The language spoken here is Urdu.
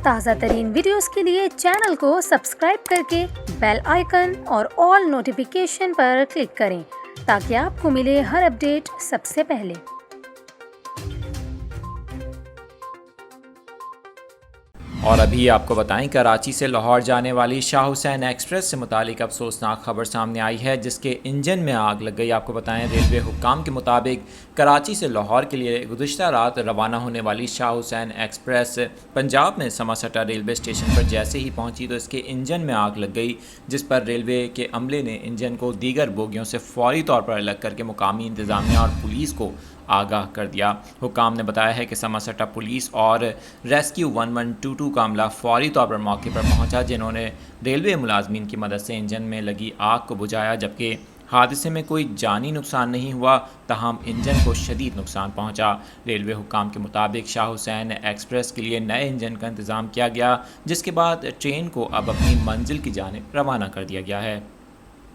تازہ ترین ویڈیوز کے لیے چینل کو سبسکرائب کر کے بیل آئیکن اور آل نوٹیفیکیشن پر کلک کریں تاکہ آپ کو ملے ہر اپڈیٹ سب سے پہلے۔ اور ابھی آپ کو بتائیں، کراچی سے لاہور جانے والی شاہ حسین ایکسپریس سے متعلق افسوسناک خبر سامنے آئی ہے، جس کے انجن میں آگ لگ گئی۔ آپ کو بتائیں، ریلوے حکام کے مطابق کراچی سے لاہور کے لیے گزشتہ رات روانہ ہونے والی شاہ حسین ایکسپریس پنجاب میں سماسٹا ریلوے اسٹیشن پر جیسے ہی پہنچی تو اس کے انجن میں آگ لگ گئی، جس پر ریلوے کے عملے نے انجن کو دیگر بوگیوں سے فوری طور پر الگ کر کے مقامی انتظامیہ اور پولیس کو آگاہ کر دیا۔ حکام نے بتایا ہے کہ سماسٹا پولیس اور ریسکیو 1122 کا عملہ فوری طور پر موقع پر پہنچا، جنہوں نے ریلوے ملازمین کی مدد سے انجن میں لگی آگ کو بجھایا، جبکہ حادثے میں کوئی جانی نقصان نہیں ہوا، تاہم انجن کو شدید نقصان پہنچا۔ ریلوے حکام کے مطابق شاہ حسین ایکسپریس کے لیے نئے انجن کا انتظام کیا گیا، جس کے بعد ٹرین کو اب اپنی منزل کی جانب روانہ کر دیا گیا ہے۔